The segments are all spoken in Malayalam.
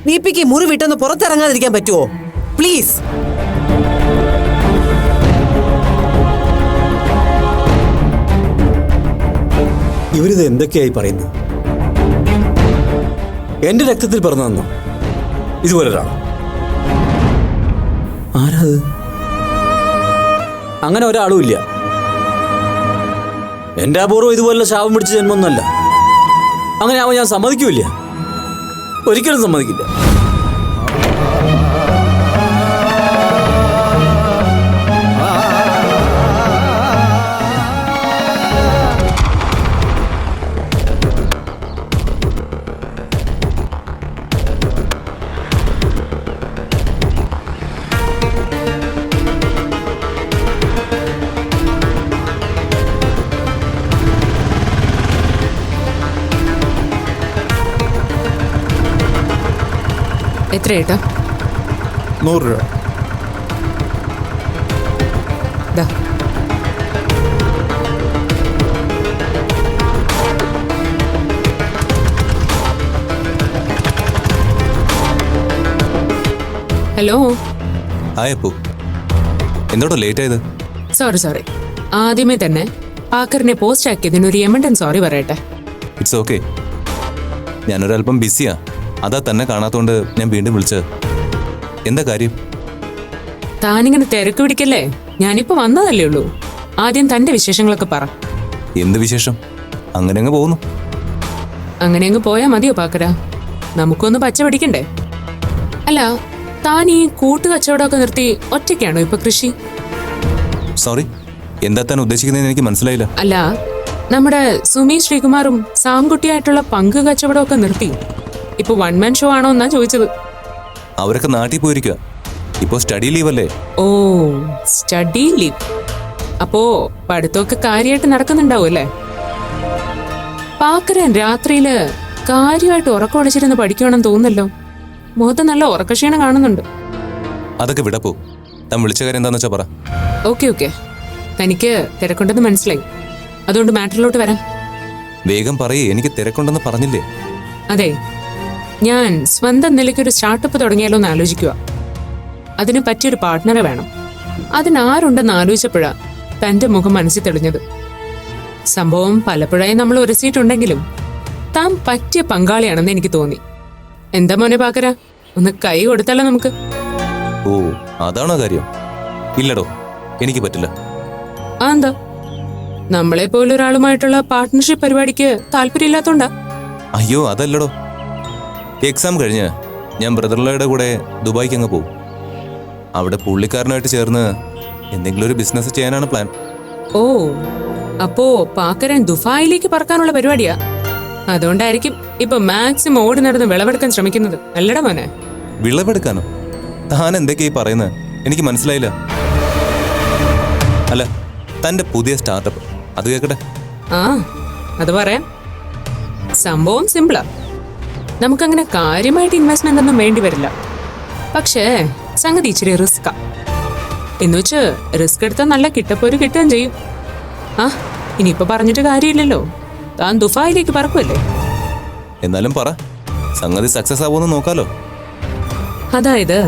ദീപിക്ക് മുറി വിട്ടൊന്ന് പുറത്തിറങ്ങാതിരിക്കാൻ പറ്റുമോ? പ്ലീസ്. ഇവരിത് എന്തൊക്കെയായി പറയുന്നത്? എന്റെ രക്തത്തിൽ പിറന്നു ഇതുപോലെ ഒരാൾ ആരാത്? അങ്ങനെ ഒരാളും ഇല്ല. എന്റെ അപൂർവം ഇതുപോലുള്ള ശാപം പിടിച്ച ജന്മൊന്നുമല്ല. അങ്ങനെ ആവാൻ ഞാൻ സമ്മതിക്കൂല, ഒരിക്കലും സമ്മതിക്കില്ല. എത്ര ഏട്ടാ? 100 രൂപ. ഹലോ. ഹായ് അപ്പു, എന്തോട്ടോ ലേറ്റ് ആയത്? സോറി. ആദ്യമേ തന്നെ പാക്കറിനെ പോസ്റ്റ് ആക്കിയതിന് ഒരു എമണ്ടൻ സോറി പറയട്ടെ. It's okay. ഞാനൊരല്പം ബിസിയാ, അതാ തന്നെ കാണാത്തോണ്ട് ഞാൻ വീണ്ടും വിളിച്ചത്. എന്താ കാര്യം? താനിങ്ങനെ തിരക്ക് പിടിക്കല്ലേ, ഞാനിപ്പോ വന്നതല്ലേ ഉള്ളൂ. ആദ്യം തന്റെ വിശേഷങ്ങളൊക്കെ പറ. എന്ത് വിശേഷം? അങ്ങനെ അങ്ങ് പോകുന്നു. അങ്ങനെ അങ്ങ് പോയാ മതിയോ പാക്കര? നമുക്കൊന്ന് പച്ച പിടിക്കണ്ടേ? അല്ല, താൻ ഈ കൂട്ടുകച്ചവടമൊക്കെ നിർത്തി ഒറ്റയ്ക്കാണോ ഇപ്പൊ കൃഷി? സോറി, എന്താ താൻ ഉദ്ദേശിക്കുന്നതെന്ന് എനിക്ക് മനസ്സിലായില്ല. അല്ല, നമ്മുടെ സുമി ശ്രീകുമാറും സാംകുട്ടിയായിട്ടുള്ള പങ്ക് കച്ചവടമൊക്കെ നിർത്തി ഇപ്പൊ 1 man ഷോ ആണോ എന്നാ ചോദിച്ചത്. അവരൊക്കെ നാട്ടിൽ പോയിരിക്കുക, ഇപ്പോ സ്റ്റഡി ലീവ് അല്ലേ? ഓ, സ്റ്റഡി ലീവ്. അപ്പോ പഠിത്തമൊക്കെ കാര്യമായിട്ട് നടക്കുന്നുണ്ടാവും അല്ലേ? പാക്കരൻ രാത്രിയില് കാര്യമായിട്ട് ഉറക്കമൊളിച്ചിരുന്ന് പഠിക്കുകയാണെന്ന് തോന്നുന്നല്ലോ. മുഖത്ത് നല്ല ഉറക്കക്ഷീണം കാണുന്നുണ്ട്. അതൊക്കെ വിടപ്പോ. താൻ വിളിച്ച കാര്യം എന്താന്ന് വെച്ചാ പറ. ഓക്കെ, തനിക്ക് തിരക്കുണ്ടെന്ന് മനസ്സിലായി. അതുകൊണ്ട് മാറ്ററിലോട്ട് വരാം. വേഗം പറയേ, എനിക്ക് തിരക്കുണ്ടെന്ന് പറഞ്ഞില്ലേ? അതെ, ഞാൻ സ്വന്തം നിലയ്ക്കൊരു സ്റ്റാർട്ടപ്പ് തുടങ്ങിയാലോ എന്ന് ആലോചിക്കുക. അതിന് പറ്റിയൊരു പാർട്ട്ണറെ വേണം. അതിനാരുണ്ടെന്ന് ആലോചിച്ചപ്പോഴാ തന്റെ മുഖം മനസ്സിൽ തെളിഞ്ഞത്. സംഭവം പലപ്പോഴായി നമ്മൾ ഉരസിയിട്ടുണ്ടെങ്കിലും താൻ പറ്റിയ പങ്കാളിയാണെന്ന് എനിക്ക് തോന്നി. എന്താ മോനെ പാക്കര, ഒന്ന് കൈ കൊടുത്താലോ നമുക്ക്? ഓ, അതാണോ കാര്യം? ഇല്ലടോ, എനിക്ക് പറ്റില്ല. ആ, എന്താ? നമ്മളെ പോലൊരാളുമായിട്ടുള്ള പാർട്ട്ണർഷിപ്പ് പരിപാടിക്ക് താല്പര്യമില്ലാത്തോണ്ടാ? അയ്യോ, അതല്ലടോ. എക്സാം കഴിഞ്ഞ് ഞാൻ ബ്രദർലയുടെ കൂടെ ദുബായിക്ക് അങ്ങ് പോകും. അവിടെ പുള്ളിക്കാരനായിട്ട് ചേർന്ന് എന്തെങ്കിലും ഒരു ബിസിനസ് ചെയ്യാനാണ് പ്ലാൻ. ഓ, അപ്പോ പാക്കരൻ ദുബായിലേക്ക് പറക്കാനുള്ള പരിപാടിയാ. അതുകൊണ്ടായിരിക്കും ഇപ്പൊ മാക്സിമം ഓടി നടന്ന് വിളവെടുക്കാൻ ശ്രമിക്കുന്നത്. അല്ലടാ മോനെ? വിളവെടുക്കാനോ? താൻ എന്തൊക്കെയായി പറയുന്നത്? എനിക്ക് മനസ്സിലായില്ല. അല്ല, തന്റെ പുതിയ സ്റ്റാർട്ടപ്പ് അത് കേക്കട്ടെ. ആ, അത് പറയാം. സംഭവം സിമ്പിളാ. നമുക്കങ്ങനെ കാര്യമായിട്ട് ഇൻവെസ്റ്റ്മെന്റ് ഒന്നും വേണ്ടി വരില്ല. പക്ഷേ സംഗതി ഇച്ചിരി റിസ്കാ. എന്നുവെച്ച് റിസ്ക് എടുത്താൽ നല്ല കിട്ടപ്പോര് കിട്ടുകയും ചെയ്യും. ആ, ഇനിയിപ്പോ പറഞ്ഞിട്ട് കാര്യമില്ലല്ലോ. താൻ ദുബായിലേക്ക് പറക്കുമല്ലേ? എന്നാലും പറ, സംഗതി സക്സസ് ആവുമെന്ന് നോക്കാലോ. അതായത്,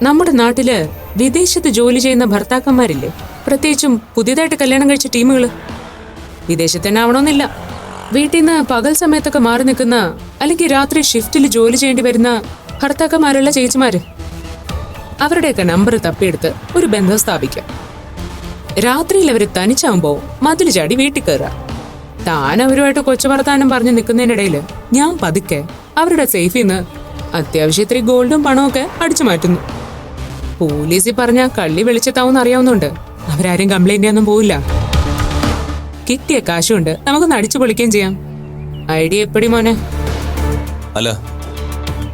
നമ്മുടെ നാട്ടില് വിദേശത്ത് ജോലി ചെയ്യുന്ന ഭർത്താക്കന്മാരില്ലേ, പ്രത്യേകിച്ചും പുതിയതായിട്ട് കല്യാണം കഴിച്ച ടീമുകള്. വിദേശത്ത് തന്നെ ആവണമെന്നില്ല, വീട്ടിൽ നിന്ന് പകൽ സമയത്തൊക്കെ മാറി നിൽക്കുന്ന അല്ലെങ്കിൽ രാത്രി ഷിഫ്റ്റിൽ ജോലി ചെയ്യേണ്ടി വരുന്ന ഭർത്താക്കന്മാരുള്ള ചേച്ചിമാര്, അവരുടെയൊക്കെ നമ്പർ തപ്പിയെടുത്ത് ഒരു ബന്ധം സ്ഥാപിക്കാം. രാത്രിയിൽ അവര് തനിച്ചാവുമ്പോ മതിൽ ചാടി വീട്ടിൽ കയറുക. താൻ അവരുമായിട്ട് കൊച്ചു വർത്താനം പറഞ്ഞ് നിൽക്കുന്നതിനിടയിൽ ഞാൻ പതുക്കെ അവരുടെ സേഫിൽ നിന്ന് അത്യാവശ്യം ഇത്തിരി ഗോൾഡും പണമൊക്കെ അടിച്ചു മാറ്റുന്നു. പോലീസിൽ പറഞ്ഞാൽ കള്ളി വെളിച്ചത്താവെന്ന് അറിയാവുന്നുണ്ട് അവരാരും കംപ്ലൈന്റ് ഒന്നും പോവില്ല. കിട്ടിയ കാശുകൊണ്ട് നമുക്കൊന്ന് അടിച്ചു പൊളിക്കുകയും ചെയ്യാം. ഐഡിയ എപ്പടി മോനെ? അല്ല,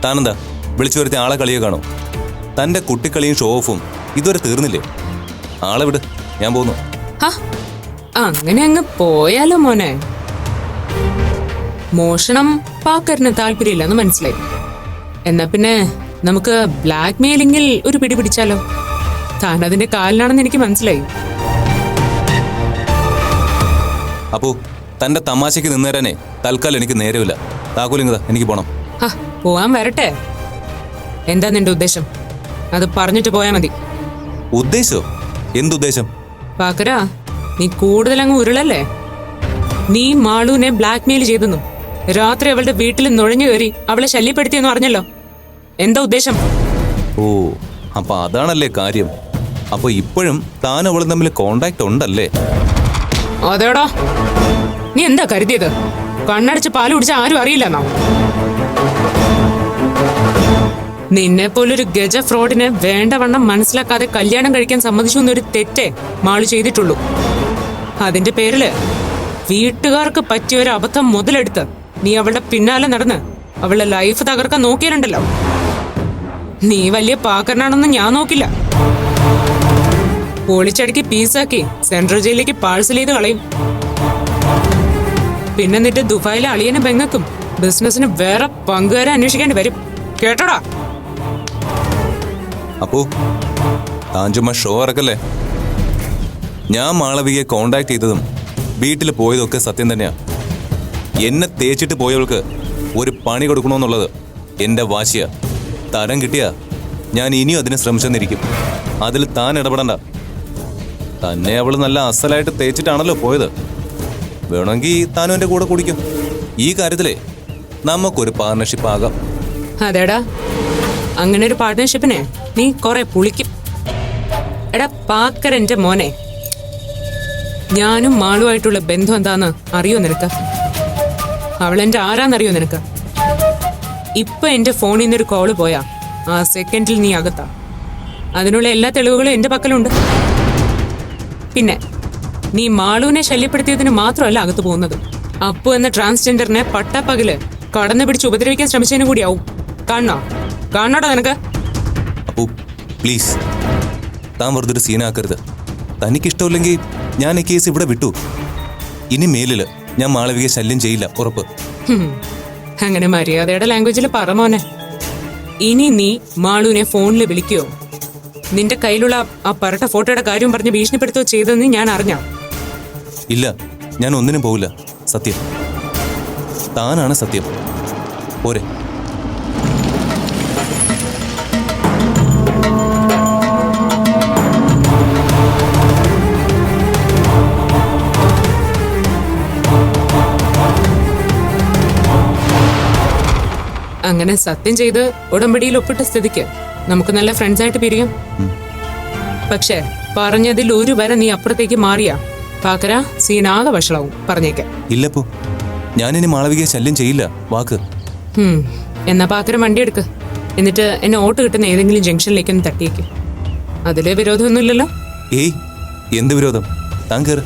താനെന്താ വിളിച്ചു വരുത്തി ആളെ കളിയെ കാണോ? തന്റെ കുട്ടിക്കളിയും ഷോ ഓഫും ഇതുവരെ തീർന്നില്ലേ? ആളെ വിട്, ഞാൻ പോകുന്നു. അങ്ങനെ അങ്ങ് പോയാലോ മോനെ? മോഷണം പാക്കറിന് താല്പര്യമില്ലെന്ന് മനസ്സിലായി. എന്നാ പിന്നെ നമുക്ക് ബ്ലാക്ക് മെയിലിംഗിൽ ഒരു പിടി പിടിച്ചാലോ? താൻ അതിന്റെ കാലിനാണെന്ന് എനിക്ക് മനസ്സിലായി. അപ്പോ തന്റെ തമാശയ്ക്ക് നിന്നേരാനേ തൽക്കാലം എനിക്ക് നേരമില്ല. താക്കോലിങ്ങതാ, എനിക്ക് പോണം. പോവാൻ വരട്ടെ. എന്താ നിന്റെ ഉദ്ദേശം? അത് പറഞ്ഞിട്ട് പോയാ മതി. ഉദ്ദേശോ? എന്തുദ്ദേശം? പാക്കരാ, നീ കൂടുതൽ അങ്ങ് ഉരുളല്ലേ? നീ മാളുവിനെ ബ്ലാക്ക്മെയിൽ ചെയ്തെന്നു, രാത്രി അവളുടെ വീട്ടിൽ നുഴഞ്ഞു കയറി അവളെ ശല്യപ്പെടുത്തിയെന്ന് അറിഞ്ഞല്ലോ. എന്താ ഉദ്ദേശം? ഓ, അപ്പൊ അതാണല്ലേ കാര്യം. അപ്പൊ ഇപ്പോഴും താൻ അവളും തമ്മിൽ കോണ്ടാക്ട് ഉണ്ടല്ലേ? അതേടാ, നീ എന്താ കരുതിയത്? കണ്ണടച്ച് പാല് കുടിച്ച ആരും അറിയില്ലെന്നോ? നിന്നെ പോലൊരു ഗജ ഫ്രോഡിനെ വേണ്ടവണ്ണം മനസ്സിലാക്കാതെ കല്യാണം കഴിക്കാൻ സമ്മതിച്ചു എന്നൊരു തെറ്റേ മാളു ചെയ്തിട്ടുള്ളൂ. അതിന്റെ പേരില് വീട്ടുകാർക്ക് പറ്റിയ ഒരു അബദ്ധം മുതലെടുത്ത് നീ അവളുടെ പിന്നാലെ നടന്ന് അവളുടെ ലൈഫ് തകർക്കാൻ നോക്കിയാലുണ്ടല്ലോ, നീ വലിയ പാക്കരനാണെന്ന് ഞാൻ നോക്കില്ല. പൊളിച്ചടുക്കി പീസാക്കി സെൻട്രൽ ജയിലിലേക്ക് പാഴ്സൽ ചെയ്ത് കളയും. പിന്നെ എന്നിട്ട് ദുബായിലെ അളിയനും പെങ്ങക്കും ബിസിനസിന് വേറെ പങ്കുകാരെ അന്വേഷിക്കേണ്ടി വരും. കേട്ടോടാ? അപ്പോ താൻ ചുമ്മാ ഷോ ഇറക്കല്ലേ? ഞാൻ മാളവികയെ കോണ്ടാക്ട് ചെയ്തതും വീട്ടിൽ പോയതൊക്കെ സത്യം തന്നെയാ. എന്നെ തേച്ചിട്ട് പോയവൾക്ക് ഒരു പണി കൊടുക്കണമെന്നുള്ളത് എൻ്റെ വാശിയാ. തരം കിട്ടിയാ ഞാൻ ഇനിയും അതിന് ശ്രമിച്ചെന്നിരിക്കും. അതിൽ താൻ ഇടപെടണ്ട. തന്നെ അവൾ നല്ല അസലായിട്ട് തേച്ചിട്ടാണല്ലോ പോയത്. വേണമെങ്കിൽ താനും എൻ്റെ കൂടെ കുടിക്കും. ഈ കാര്യത്തിലേ നമുക്കൊരു പാർട്ണർഷിപ്പ് ആകാം. അതേടാ, അങ്ങനെ ഒരു പാർട്ട്ണർഷിപ്പിനെ നീ കുറെ പുളിക്കും. എടാ പാക്കരന്റെ മോനെ, ഞാനും മാളുമായിട്ടുള്ള ബന്ധം എന്താന്ന് അറിയോ നിനക്ക്? അവളെന്റെ ആരാന്നറിയോ നിനക്ക്? ഇപ്പൊ എന്റെ ഫോണിൽ നിന്നൊരു കോള് പോയാ ആ സെക്കൻഡിൽ നീ അകത്താ. അതിനുള്ള എല്ലാ തെളിവുകളും എന്റെ പക്കലുണ്ട്. പിന്നെ നീ മാളുവിനെ ശല്യപ്പെടുത്തിയതിന് മാത്രമല്ല അകത്ത് പോകുന്നത്, അപ്പു എന്ന ട്രാൻസ്ജെൻഡറിനെ പട്ടാപ്പകല് കടന്നു പിടിച്ച് ഉപദ്രവിക്കാൻ ശ്രമിച്ചതിനും കൂടിയാവും. കാണോടാ നിനക്ക്? അപ്പോ പ്ലീസ്, താൻ വെറുതെ ഒരു സീനാക്കരുത്. തനിക്കിഷ്ടമില്ലെങ്കിൽ ഞാൻ ഈ കേസ് ഇവിടെ വിട്ടു. ഇനി മേലില് ഞാൻ മാളവികയെ ശല്യം ചെയ്യില്ല, ഉറപ്പ്. അങ്ങനെ മര്യാദയുടെ ലാംഗ്വേജിൽ പറ മോനെ. ഇനി നീ മാളുവിനെ ഫോണിൽ വിളിക്കുകയോ നിന്റെ കയ്യിലുള്ള ആ പരട്ട ഫോട്ടോയുടെ കാര്യം പറഞ്ഞ് ഭീഷണിപ്പെടുത്തുകയോ ചെയ്തെന്ന് ഞാൻ അറിഞ്ഞ? ഇല്ല, ഞാൻ ഒന്നിനും പോവില്ല. സത്യം, താനാണ് സത്യം. പോരെ? അങ്ങനെ സത്യം ചെയ്ത് ഉടമ്പടിയിൽ ഒപ്പിട്ട സ്ഥിതിക്ക് നമുക്ക് നല്ല ഫ്രണ്ട്സ് ആയിട്ട് പിരിയും. പക്ഷെ പറഞ്ഞതിൽ ഒരു വരെ നീ അപ്പുറത്തേക്ക് മാറിയാ പാക്കര സീനാകെ വഷളാവും, പറഞ്ഞേക്കെ. ഇല്ലപ്പോ, ഞാനിനി മാളവികയെ ശല്യം ചെയ്യില്ല, വാക്ക്. എന്നാ പാക്കര വണ്ടി എടുക്ക്. എന്നിട്ട് എന്നെ ഓട്ട് കിട്ടുന്ന ഏതെങ്കിലും ജംഗ്ഷനിലേക്കൊന്ന് തട്ടിയേക്ക്. അതില് വിരോധമൊന്നുമില്ലല്ലോ? ഏയ്, എന്ത് വിരോധം? താൻ കേറ്.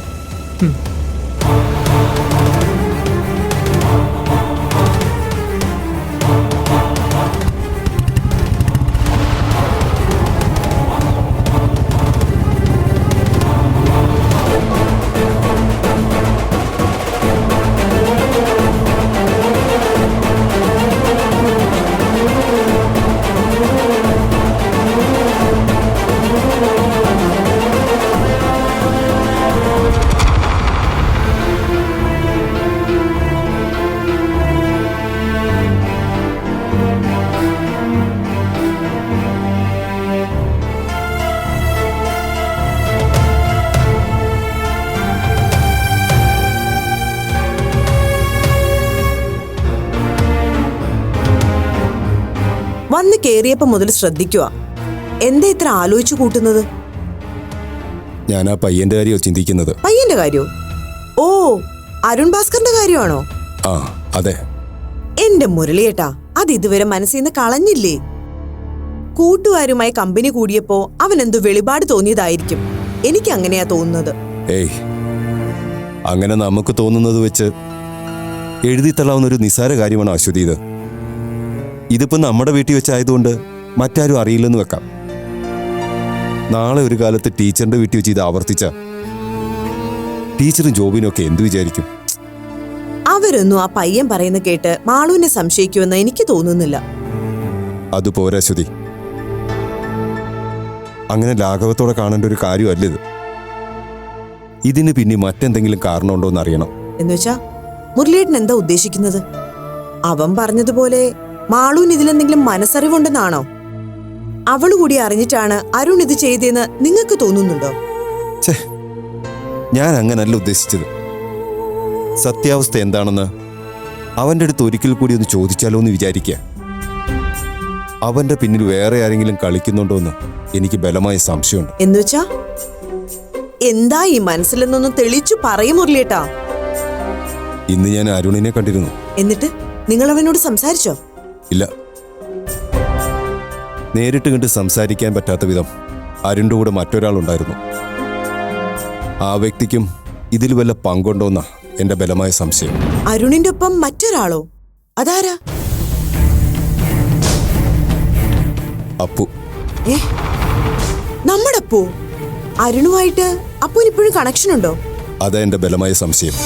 വന്ന് കേറിയപ്പോ മുതൽ ശ്രദ്ധിക്കുക. എന്താ ഇത്ര ആലോചിച്ചു കൂട്ടുന്നത്? ഞാൻ ആ പയ്യന്റെ കാര്യമോ ചിന്തിക്കുന്നത്. പയ്യന്റെ കാര്യോ? ഓ, അരുൺ ഭാസ്കറിന്റെ കാര്യമാണോ? ആ, അതെ. എന്റെ മുരളിയേട്ടാ, അത് ഇതുവരെ മനസ്സിൽ നിന്ന് കളഞ്ഞില്ലേ? കൂട്ടുകാരുമായി കമ്പനി കൂടിയപ്പോ അവൻ എന്തോ വെളിപാട് തോന്നിയതായിരിക്കും. എനിക്ക് അങ്ങനെയാ തോന്നുന്നത്. ഏയ്, അങ്ങനെ നമുക്ക് തോന്നുന്നത് വെച്ച് എഴുതിത്തള്ളാവുന്ന ഒരു നിസ്സാര കാര്യമാണ് അശ്വതി ഇത്. ഇതിപ്പോ നമ്മുടെ വീട്ടിൽ വെച്ചായതുകൊണ്ട് മറ്റാരും അറിയില്ലെന്ന് വെക്കാം. നാളെ ഒരു കാലത്ത് ടീച്ചറിന്റെ വീട്ടിൽ വെച്ച് ഇത് ആവർത്തിച്ച ടീച്ചറും ജോബിനും ഒക്കെ എന്തു വിചാരിക്കും? അവരൊന്നും ആ പയ്യൻ പറയുന്ന കേട്ട് മാളുവിനെ സംശയിക്കുമെന്ന് എനിക്ക് തോന്നുന്നില്ല. അതുപോരാ അശ്വതി, അങ്ങനെ ലാഘവത്തോടെ കാണേണ്ട ഒരു കാര്യമല്ല ഇത്. ഇതിന് പിന്നെ മറ്റെന്തെങ്കിലും കാരണമുണ്ടോ എന്ന് അറിയണം. എന്നുവെച്ചാ മുരളിയേട്ടൻ എന്താ ഉദ്ദേശിക്കുന്നത്? അവൻ പറഞ്ഞതുപോലെ മാളുവിന് ഇതിലെന്തെങ്കിലും മനസ്സറിവുണ്ടെന്നാണോ? അവള് കൂടി അറിഞ്ഞിട്ടാണ് അരുൺ ഇത് ചെയ്തതെന്ന് നിങ്ങൾക്ക് തോന്നുന്നുണ്ടോ? ഛേ, ഞാൻ അങ്ങനല്ല ഉദ്ദേശിച്ചത്. സത്യാവസ്ഥ എന്താണെന്ന് അവന്റെ അടുത്ത് ഒരിക്കൽ കൂടി ഒന്ന് ചോദിച്ചാലോ എന്ന് വിചാരിക്കുക. അവന്റെ പിന്നിൽ വേറെ ആരെങ്കിലും കളിക്കുന്നുണ്ടോ എന്ന് എനിക്ക് ബലമായ സംശയമുണ്ട്. എന്നുവെച്ചാ എന്താ ഈ മനസ്സിലെന്നൊന്നും തെളിച്ചു പറയും മുരളിയേട്ടാ. ഇന്ന് ഞാൻ അരുണിനെ കണ്ടിരുന്നു. എന്നിട്ട് നിങ്ങൾ അവനോട് സംസാരിച്ചോ? ഇല്ല, നേരിട്ട് കണ്ട് സംസാരിക്കാൻ പറ്റാത്ത വിധം അരുണിന്റെ കൂടെ മറ്റൊരാളുണ്ടായിരുന്നു. ആ വ്യക്തിക്കും ഇതിൽ വല്ല പങ്കുണ്ടോന്നാ എന്റെ ബലമായ സംശയം. അരുണിന്റെ ഒപ്പം മറ്റൊരാളോ? അതാരാ? അപ്പു. ഏ, നമ്മുടെ അപ്പു? അരുണുമായിട്ട് അപ്പുവിന് ഇപ്പോഴും കണക്ഷൻ ഉണ്ടോ? അതാ എന്റെ ബലമായ സംശയം.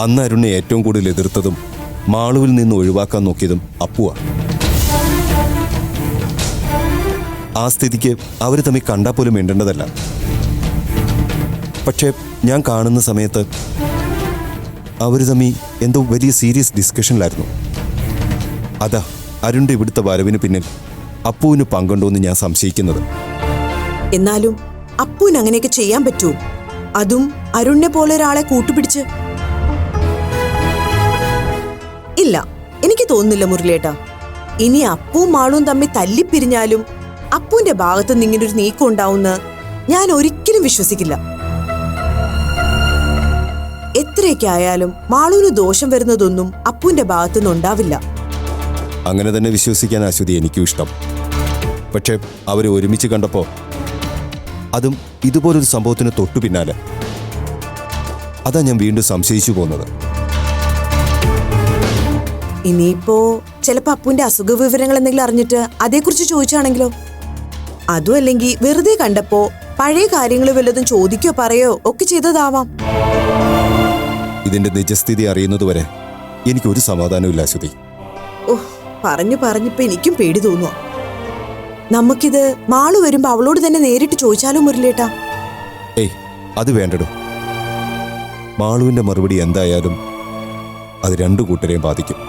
അന്ന് അരുണിനെ ഏറ്റവും കൂടുതൽ എതിർത്തതും മാളുവിൽ നിന്ന് ഒഴിവാക്കാൻ നോക്കിയതും അപ്പുവാ. ആ സ്ഥിതിക്ക് അവർ തമ്മിൽ കണ്ടാൽ പോലും മിണ്ടേണ്ടതല്ല. പക്ഷേ ഞാൻ കാണുന്ന സമയത്ത് അവർ തമ്മിൽ എന്തോ വലിയ സീരിയസ് ഡിസ്കഷനിലായിരുന്നു. അതാ അരുണിന്റെ ഇവിടുത്തെ വരവിന് പിന്നിൽ അപ്പുവിന് പങ്കുണ്ടോന്ന് ഞാൻ സംശയിക്കുന്നത്. എന്നാലും അപ്പുവിന് അങ്ങനെയൊക്കെ ചെയ്യാൻ പറ്റൂ? അതും അരുണിനെ പോലെ ഒരാളെ കൂട്ടുപിടിച്ച്? ഇല്ല, എനിക്ക് തോന്നുന്നില്ല മുരളിയേട്ടാ. ഇനി അപ്പുവും മാളും തമ്മിൽ തല്ലിപ്പിരിഞ്ഞാലും അപ്പുവിന്റെ ഭാഗത്തുനിന്ന് ഇങ്ങനൊരു നീക്കം ഉണ്ടാവുമെന്ന് ഞാൻ ഒരിക്കലും വിശ്വസിക്കില്ല. എത്രയൊക്കെ ആയാലും മാളുവിന് ദോഷം വരുന്നതൊന്നും അപ്പുവിന്റെ ഭാഗത്തുനിന്ന് ഉണ്ടാവില്ല. അങ്ങനെ തന്നെ വിശ്വസിക്കാൻ അശ്വതി എനിക്കും ഇഷ്ടം. പക്ഷെ അവർ ഒരുമിച്ച് കണ്ടപ്പോ, അതും ഇതുപോലൊരു സംഭവത്തിന് തൊട്ടു പിന്നാലെ, അതാ ഞാൻ വീണ്ടും സംശയിച്ചു പോകുന്നത്. ഇനിയിപ്പോ ചിലപ്പോ അപ്പുവിന്റെ അസുഖ വിവരങ്ങൾ എന്തെങ്കിലും അറിഞ്ഞിട്ട് അതേക്കുറിച്ച് ചോദിച്ചാണെങ്കിലോ? അതും അല്ലെങ്കിൽ വെറുതെ കണ്ടപ്പോ പഴയ കാര്യങ്ങൾ വല്ലതും ചോദിക്കോ പറയോ ഒക്കെ ചെയ്തതാവാം. ഇതിന്റെ നിജസ്ഥിതി അറിയുന്നതുവരെ എനിക്കൊരു സമാധാനമില്ല അശ്വതി. ഓഹ്, പറഞ്ഞിപ്പോ എനിക്കും പേടി തോന്നുക. നമുക്കിത് മാളു വരുമ്പോ അവളോട് തന്നെ നേരിട്ട് ചോദിച്ചാലോ മുരളിയേട്ടാ? ഏയ്, അത് വേണ്ടടോ. മാളുവിന്റെ മറുപടി എന്തായാലും അത് രണ്ടു കൂട്ടരെയും ബാധിക്കും.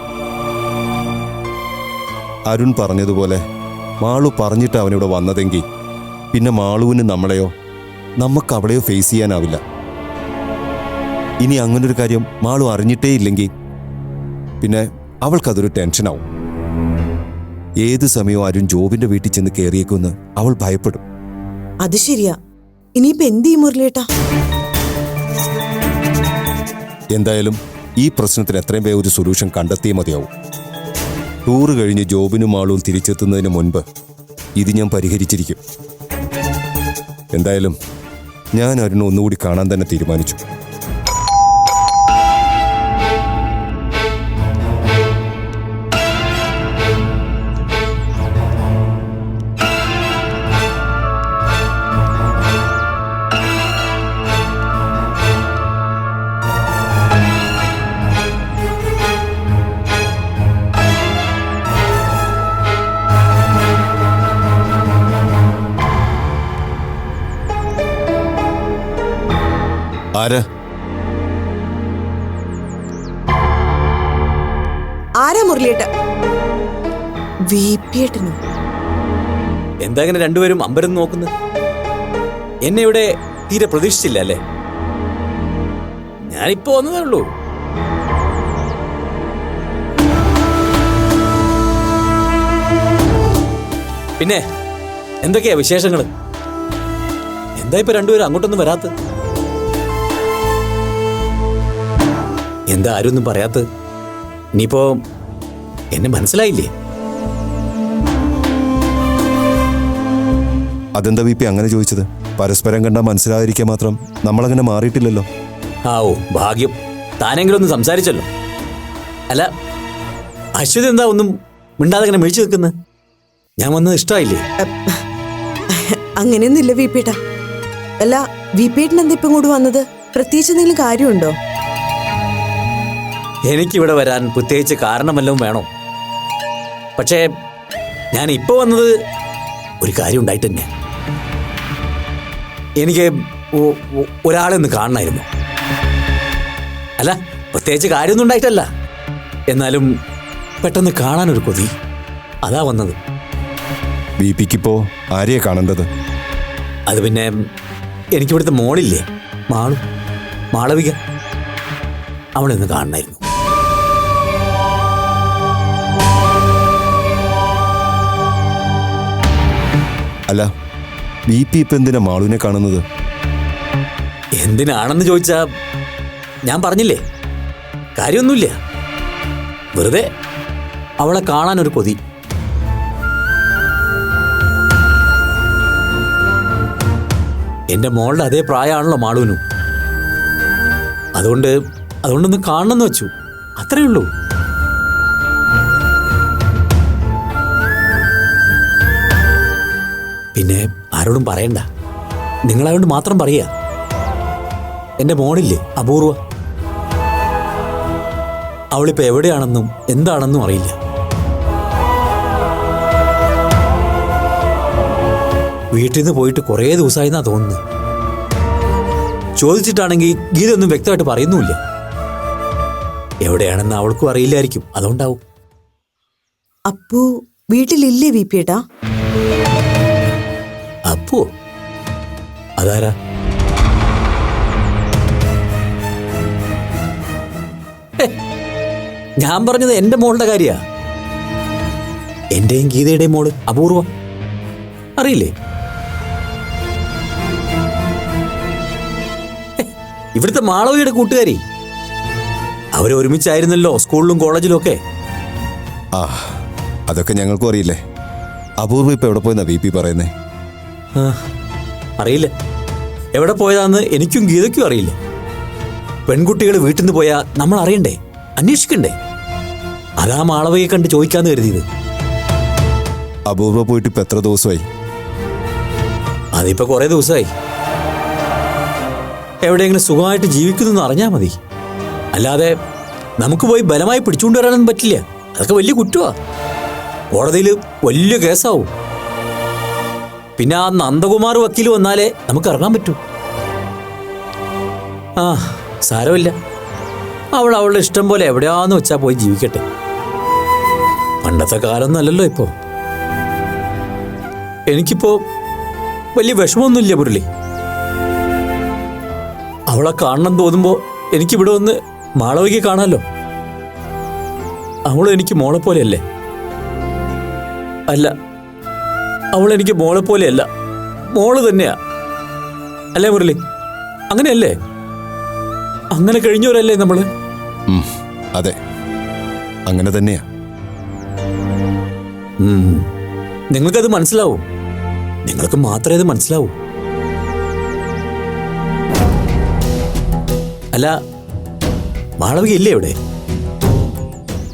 അരുൺ പറഞ്ഞതുപോലെ മാളു പറഞ്ഞിട്ട് അവനിവിടെ വന്നതെങ്കിൽ പിന്നെ മാളുവിന് നമ്മളെയോ നമുക്ക് അവളെയോ ഫേസ് ചെയ്യാനാവില്ല. ഇനി അങ്ങനൊരു കാര്യം മാളു അറിഞ്ഞിട്ടേ ഇല്ലെങ്കിൽ പിന്നെ അവൾക്കതൊരു ടെൻഷനാവും. ഏത് സമയവും അരുൺ ജോബിന്റെ വീട്ടിൽ ചെന്ന് കയറിയേക്കുമെന്ന് അവൾ ഭയപ്പെടും. അത് ശരിയാ. ഇനിയിപ്പോ എന്ത് ചെയ്യും മുരളിയേട്ടാ? എന്തായാലും ഈ പ്രശ്നത്തിന് എത്രയും വേഗം ഒരു സൊല്യൂഷൻ കണ്ടെത്തിയേ മതിയാവും. ടൂറ് കഴിഞ്ഞ് ജോബിനും മാളും തിരിച്ചെത്തുന്നതിന് മുൻപ് ഇത് ഞാൻ പരിഹരിച്ചിരിക്കും. എന്തായാലും ഞാൻ അരുൺ ഒന്നുകൂടി കാണാൻ തന്നെ തീരുമാനിച്ചു. ആരാ മുരളിയേട്ടാ? വിപിയേട്ടനോ? എന്താ ഇങ്ങനെ രണ്ടുപേരും അമ്പരം നോക്കുന്നത്? എന്നെ ഇവിടെ തീരെ പ്രതീക്ഷിച്ചില്ല അല്ലേ? ഞാനിപ്പോ വന്നതേ ഉള്ളൂ. പിന്നെ എന്തൊക്കെയാ വിശേഷങ്ങൾ? എന്താ ഇപ്പൊ രണ്ടുപേരും അങ്ങോട്ടൊന്നും വരാത്ത? എന്താ ആരും ഒന്നും പറയാത്ത? ഇനിയിപ്പോ എന്നെ മനസ്സിലായില്ലേ? അതെന്താ വിപി അങ്ങനെ ചോദിച്ചത്? പരസ്പരം കണ്ടാൽ മനസ്സിലാതിരിക്കാൻ മാത്രം നമ്മളങ്ങനെ മാറിയിട്ടില്ലല്ലോ. ഓ ഭാഗ്യം, താനെങ്കിലും ഒന്ന് സംസാരിച്ചല്ലോ. അല്ല, അശ്വതി എന്താ ഒന്നും മിണ്ടാതെ ഇങ്ങനെ മിഴിച്ചു നിൽക്കുന്നത്? ഞാൻ വന്നത് ഇഷ്ടമായില്ലേ? അങ്ങനെയൊന്നുമില്ല വിപിയേട്ടാ. അല്ല, വിപിയേട്ടൻ എന്താ ഇപ്പം ഇങ്ങോട്ട് വന്നത്? പ്രത്യേകിച്ച് എന്തെങ്കിലും കാര്യമുണ്ടോ? എനിക്കിവിടെ വരാൻ പ്രത്യേകിച്ച് കാരണമല്ലവും വേണോ? പക്ഷേ ഞാൻ ഇപ്പൊ വന്നത് ഒരു കാര്യം ഉണ്ടായിട്ട് തന്നെ. എനിക്ക് ഒരാളെ ഒന്ന് കാണണമായിരുന്നു. അല്ല, പ്രത്യേകിച്ച് കാര്യമൊന്നും ഉണ്ടായിട്ടല്ല, എന്നാലും പെട്ടെന്ന് കാണാനൊരു കൊതി, അതാ വന്നത്. വി പിക്കിപ്പോ ആരെയാ കാണേണ്ടത്? അത് പിന്നെ എനിക്കിവിടുത്തെ മോളില്ലേ, മാളവിക, അവളെന്ന് കാണണമായിരുന്നു. അല്ല, വി പി ഇപ്പൊ എന്തിനാ മാളുവിനെ കാണുന്നത്? എന്തിനാണെന്ന് ചോദിച്ചാ ഞാൻ പറഞ്ഞില്ലേ, കാര്യമൊന്നുമില്ല. വെറുതെ അവളെ കാണാനൊരു കൊതി. എന്റെ മോളുടെ അതേ പ്രായമാണല്ലോ മാളുവിനും. അതുകൊണ്ടൊന്ന് കാണണമെന്ന് വെച്ചു, അത്രേ ഉള്ളൂ. പിന്നെ ആരോടും പറയണ്ട, നിങ്ങളായോണ്ട് മാത്രം പറയാ. എന്റെ മോളില്ലേ അപൂർവ, അവളിപ്പോ എവിടെയാണെന്നും എന്താണെന്നും അറിയില്ല. വീട്ടിൽ നിന്ന് പോയിട്ട് കുറേ ദിവസമായിന്നാ തോന്നുന്നു. ചോദിച്ചിട്ടാണെങ്കിൽ ഗീതൊന്നും വ്യക്തമായിട്ട് പറയുന്നുമില്ല. എവിടെയാണെന്ന് അവൾക്കും അറിയില്ലായിരിക്കും, അതുകൊണ്ടാവും. അപ്പു വീട്ടിലില്ലേ വി പി ഏട്ടാ? അപ്പോ അതാരാ? ഞാൻ പറഞ്ഞത് എന്റെ മോളുടെ കാര്യാ. എന്റെയും ഗീതയുടെയും മോള് അപൂർവ, അറിയില്ലേ? ഇവിടുത്തെ മാളവിയുടെ കൂട്ടുകാരി. അവരൊരുമിച്ചായിരുന്നല്ലോ സ്കൂളിലും കോളേജിലും ഒക്കെ. ആ, അതൊക്കെ ഞങ്ങൾക്കും അറിയില്ലേ. അപൂർവ ഇപ്പൊ എവിടെ പോയെന്നാ വി പി പറയുന്നേ? അറിയില്ല, എവിടെ പോയതാന്ന് എനിക്കും ഗീതയ്ക്കും അറിയില്ല. പെൺകുട്ടികൾ വീട്ടിൽ നിന്ന് പോയാൽ നമ്മൾ അറിയണ്ടേ, അന്വേഷിക്കണ്ടേ? അതാ മാളവിയെ കണ്ട് ചോദിക്കാന്ന് കരുതിയത്. അപൂർവ പോയിട്ട് ഇപ്പൊ എത്ര ദിവസമായി? അതിപ്പോ കുറെ ദിവസമായി. എവിടെയെങ്കിലും സുഖമായിട്ട് ജീവിക്കുന്നു അറിഞ്ഞാൽ മതി. അല്ലാതെ നമുക്ക് പോയി ബലമായി പിടിച്ചുകൊണ്ടുവരാനൊന്നും പറ്റില്ല. അതൊക്കെ വലിയ കുറ്റമാ, കോടതിയിൽ വലിയ കേസാവും. പിന്നെ ആ നന്ദകുമാർ വക്കീൽ വന്നാലേ നമുക്ക് ഇറങ്ങാൻ പറ്റൂ. ആ, സാരമില്ല, അവളുടെ ഇഷ്ടം പോലെ എവിടെയാന്ന് വെച്ചാ പോയി ജീവിക്കട്ടെ. പണ്ടത്തെ കാലമൊന്നും അല്ലല്ലോ ഇപ്പോ. എനിക്കിപ്പോ വലിയ വിഷമമൊന്നുമില്ല മുരളി. അവളെ കാണണം തോന്നുമ്പോ എനിക്കിവിടെ വന്ന് മാളവികയെ കാണാമല്ലോ. അവളും എനിക്ക് മോളെ പോലെയല്ലേ? അല്ല, അവളെനിക്ക് മോളെ പോലെയല്ല, മോള് തന്നെയാ. അല്ലേ മുരളി? അങ്ങനെയല്ലേ? അങ്ങനെ കഴിഞ്ഞവരല്ലേ നമ്മള്? അതെ, അങ്ങനെ തന്നെയാ. നിങ്ങൾക്കത് മനസ്സിലാവും. നിങ്ങൾക്ക് മാത്രമേ അത് മനസ്സിലാവൂ. അല്ല, മാളവിക ഇല്ലേ ഇവിടെ?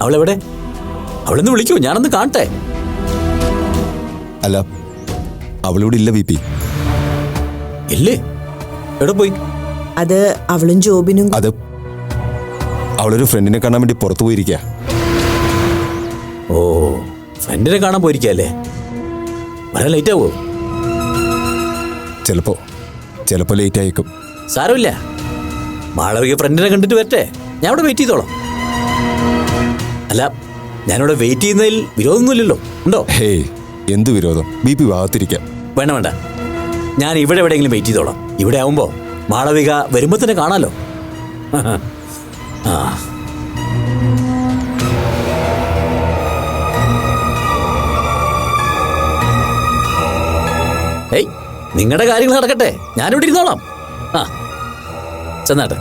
അവളെവിടെ? അവളെന്ന് വിളിക്കൂ, ഞാനൊന്ന് കാണട്ടെ. അല്ല, അവളിവിടെ ഇല്ല വി പി. ഇല്ലേ? എവിടെ പോയി? അത് അവളും ജോബിനും. അത് അവളൊരു ഫ്രണ്ടിനെ കാണാൻ വേണ്ടി പുറത്തു പോയിരിക്കുക. ഓ, ഫ്രണ്ടിനെ കാണാൻ പോയിരിക്കല്ലേ? വരാൻ ലേറ്റ് ആവോ? ചിലപ്പോ ലേറ്റ് ആയേക്കും. സാരമില്ല, മാളവിക ഫ്രണ്ടിനെ കണ്ടിട്ട് വരട്ടെ, ഞാൻ ഇവിടെ വെയിറ്റ് ചെയ്തോളാം. അല്ല, ഞാനിവിടെ വെയിറ്റ് ചെയ്യുന്നതിൽ വിരോധമൊന്നുമില്ലല്ലോ, ഉണ്ടോ? ഹേയ്, എന്ത് വിരോധം? ബി പി ഭാഗത്തിരിക്കാം. വേണ്ട, ഞാൻ ഇവിടെ എവിടെയെങ്കിലും വെയിറ്റ് ചെയ്തോളാം. ഇവിടെ ആവുമ്പോ മാളവിക വരുമ്പോ തന്നെ കാണാലോ. ആ, ഏയ്, നിങ്ങളുടെ കാര്യങ്ങൾ നടക്കട്ടെ, ഞാനിവിടെ ഇരുന്നോളാം. ആ, ചെന്നാട്ടെ.